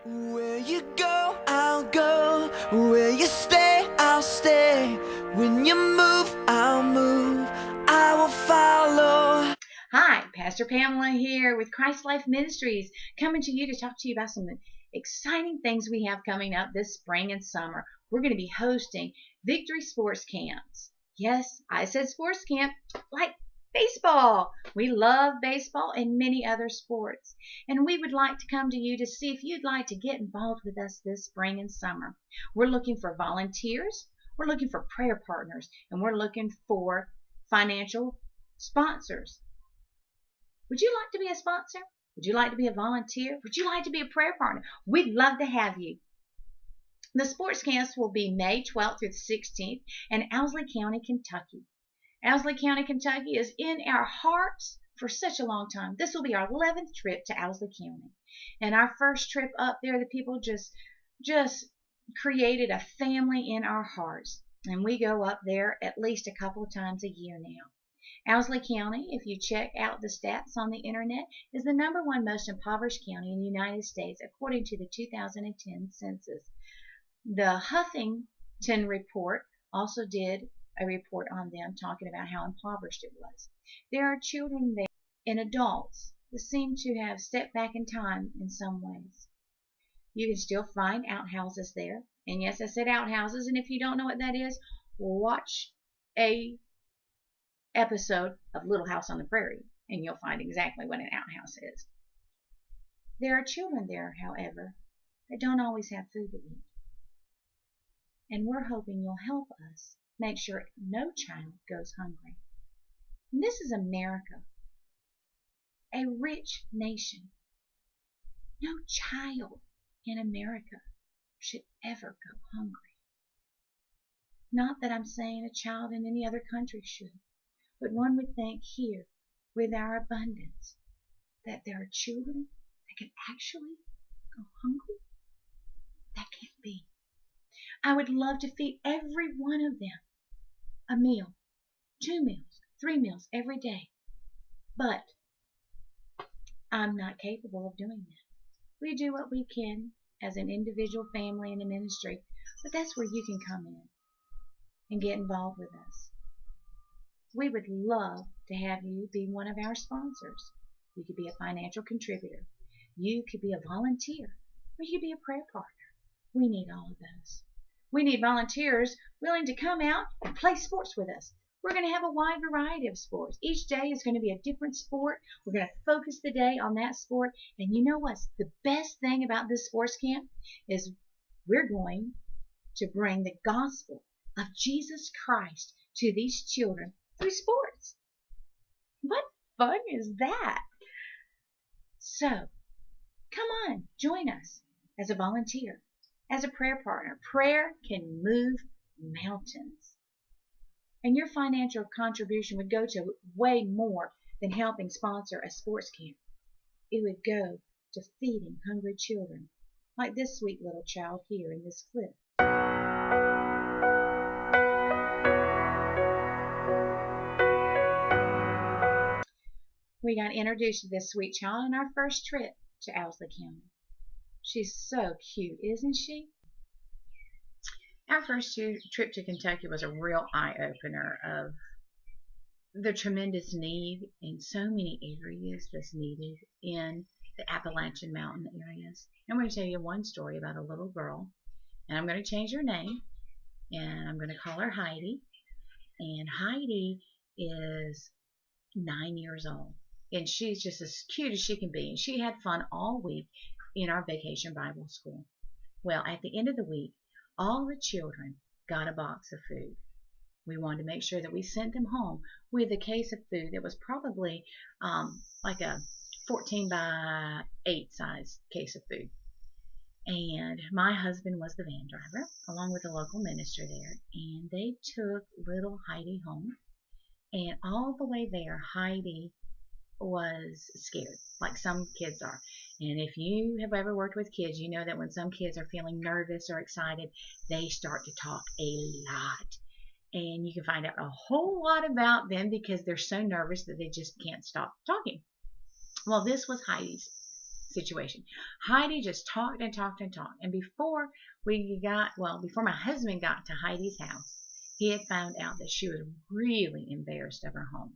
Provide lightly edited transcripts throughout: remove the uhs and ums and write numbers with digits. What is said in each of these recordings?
Where you go, I'll go. Where you stay, I'll stay. When you move, I'll move. I will follow. Hi, Pastor Pamela here with Christ Life Ministries, coming to you to talk to you about some exciting things we have coming up this spring and summer. We're going to be hosting Victory Sports Camps. Yes, I said sports camp, like baseball. We love baseball and many other sports. And we would like to come to you to see if you'd like to get involved with us this spring and summer. We're looking for volunteers, we're looking for prayer partners, and we're looking for financial sponsors. Would you like to be a sponsor? Would you like to be a volunteer? Would you like to be a prayer partner? We'd love to have you. The sports camps will be May 12th through the 16th in Owsley County, Kentucky. Owsley County, Kentucky is in our hearts for such a long time. This will be our 11th trip to Owsley County. And our first trip up there, the people just created a family in our hearts. And we go up there at least a couple of times a year now. Owsley County, if you check out the stats on the internet, is the #1 most impoverished county in the United States according to the 2010 census. The Huffington Report also did a report on them talking about how impoverished it was. There are children there and adults that seem to have stepped back in time in some ways. You can still find outhouses there. And yes, I said outhouses, and if you don't know what that is, watch a episode of Little House on the Prairie, and you'll find exactly what an outhouse is. There are children there, however, that don't always have food to eat. And we're hoping you'll help us make sure no child goes hungry. And this is America, a rich nation. No child in America should ever go hungry. Not that I'm saying a child in any other country should. But one would think here, with our abundance, that there are children that can actually go hungry? That can't be. I would love to feed every one of them a meal, 2 meals, 3 meals every day. But I'm not capable of doing that. We do what we can as an individual family and a ministry, but that's where you can come in and get involved with us. We would love to have you be one of our sponsors. You could be a financial contributor. You could be a volunteer. Or you could be a prayer partner. We need all of those. We need volunteers willing to come out and play sports with us. We're going to have a wide variety of sports. Each day is going to be a different sport. We're going to focus the day on that sport. And you know what's the best thing about this sports camp is we're going to bring the gospel of Jesus Christ to these children through sports. What fun is that? So, come on, join us as a volunteer, as a prayer partner. Prayer can move mountains. And your financial contribution would go to way more than helping sponsor a sports camp. It would go to feeding hungry children, like this sweet little child here in this clip. We got introduced to this sweet child on our first trip to Owsley County. She's so cute, isn't she? Our first trip to Kentucky was a real eye-opener of the tremendous need in so many areas that's needed in the Appalachian Mountain areas. I'm going to tell you one story about a little girl, and I'm going to change her name, and I'm going to call her Heidi. And Heidi is 9 years old. And she's just as cute as she can be. And she had fun all week in our vacation Bible school. Well, at the end of the week, all the children got a box of food. We wanted to make sure that we sent them home with a case of food that was probably like a 14 by 8 size case of food. And my husband was the van driver, along with the local minister there. And they took little Heidi home. And all the way there, Heidi was scared, like some kids are. And if you have ever worked with kids, you know that when some kids are feeling nervous or excited, they start to talk a lot. And you can find out a whole lot about them because they're so nervous that they just can't stop talking. Well, this was Heidi's situation. Heidi just talked and talked and talked. And before my husband got to Heidi's house, he had found out that she was really embarrassed of her home.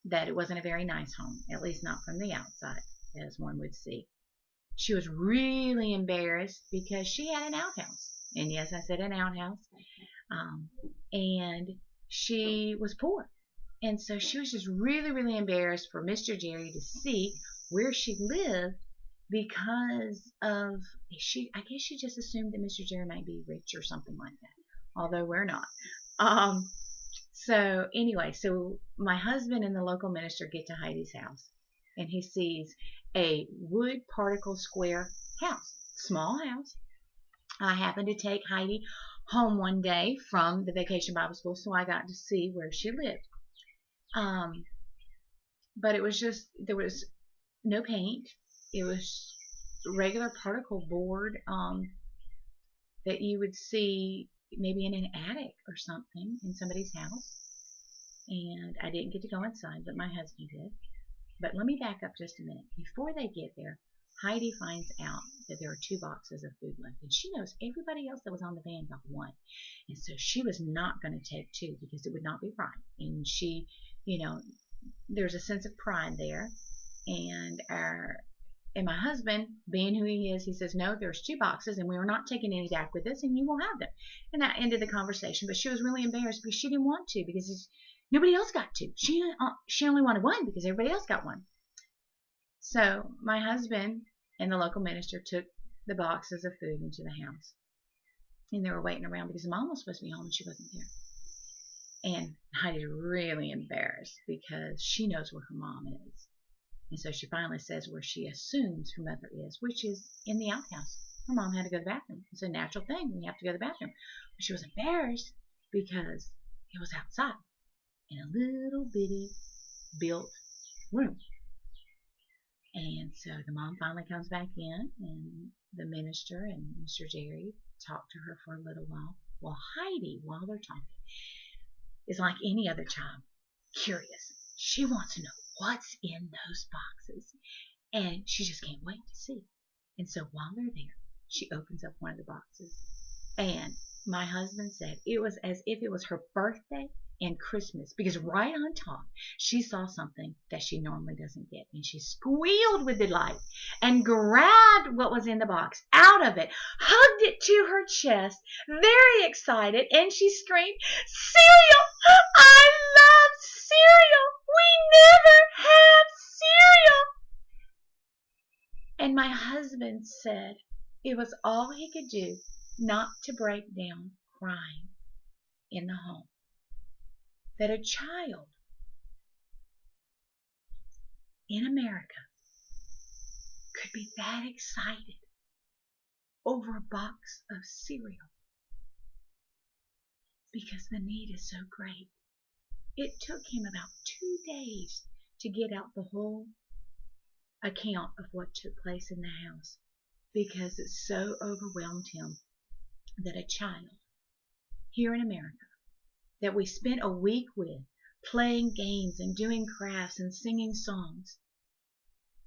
That it wasn't a very nice home, at least not from the outside, as one would see. She was really embarrassed because she had an outhouse. And yes, I said an outhouse. And she was poor. And so she was just really, really embarrassed for Mr. Jerry to see where she lived because of, I guess she just assumed that Mr. Jerry might be rich or something like that, although we're not. So anyway, so my husband and the local minister get to Heidi's house, and he sees a wood particle square house, small house. I happened to take Heidi home one day from the Vacation Bible School, so I got to see where she lived. But it was just, there was no paint. It was regular particle board that you would see maybe in an attic or something in somebody's house. And I didn't get to go inside, but my husband did. But let me back up just a minute. Before they get there, Heidi finds out that there are 2 boxes of food left. And she knows everybody else that was on the van got 1. And so she was not going to take 2 because it would not be right. And she, there's a sense of pride there. And my husband, being who he is, he says, no, there's 2 boxes and we are not taking any back with us and you will have them. And that ended the conversation. But she was really embarrassed because she didn't want to, because nobody else got 2. She only wanted 1 because everybody else got 1. So my husband and the local minister took the boxes of food into the house. And they were waiting around because Mom was supposed to be home and she wasn't there. And Heidi's really embarrassed because she knows where her mom is. And so she finally says where she assumes her mother is, which is in the outhouse. Her mom had to go to the bathroom. It's a natural thing. We have to go to the bathroom. But she was embarrassed because it was outside in a little bitty built room. And so the mom finally comes back in, and the minister and Mr. Jerry talk to her for a little while. Well, Heidi, while they're talking, is like any other child, curious. She wants to know what's in those boxes, and she just can't wait to see. And so while they're there, she opens up one of the boxes, and my husband said it was as if it was her birthday and Christmas, because right on top she saw something that she normally doesn't get, and she squealed with delight and grabbed what was in the box out of it, hugged it to her chest, very excited, and she screamed, "Cereal! I love cereal! We never have cereal!" And my husband said it was all he could do not to break down crying in the home. That a child in America could be that excited over a box of cereal because the need is so great. It took him about 2 days to get out the whole account of what took place in the house because it so overwhelmed him that a child here in America that we spent a week with, playing games and doing crafts and singing songs,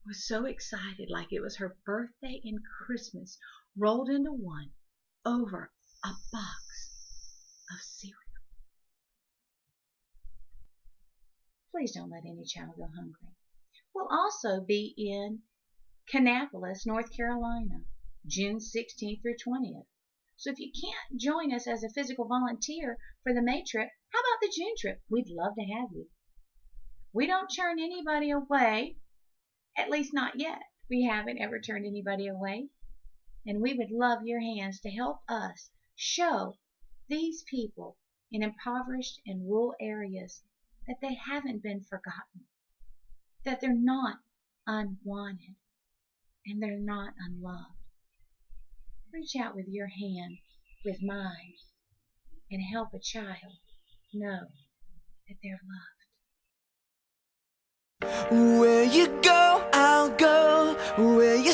was so excited like it was her birthday and Christmas rolled into one over a box of cereal. Please don't let any child go hungry. We'll also be in Kannapolis, North Carolina, June 16th through 20th. So if you can't join us as a physical volunteer for the May trip, how about the June trip? We'd love to have you. We don't turn anybody away, at least not yet. We haven't ever turned anybody away. And we would love your hands to help us show these people in impoverished and rural areas that they haven't been forgotten, that they're not unwanted, and they're not unloved. Reach out with your hand, with mine, and help a child know that they're loved. Where you go, I'll go. Where you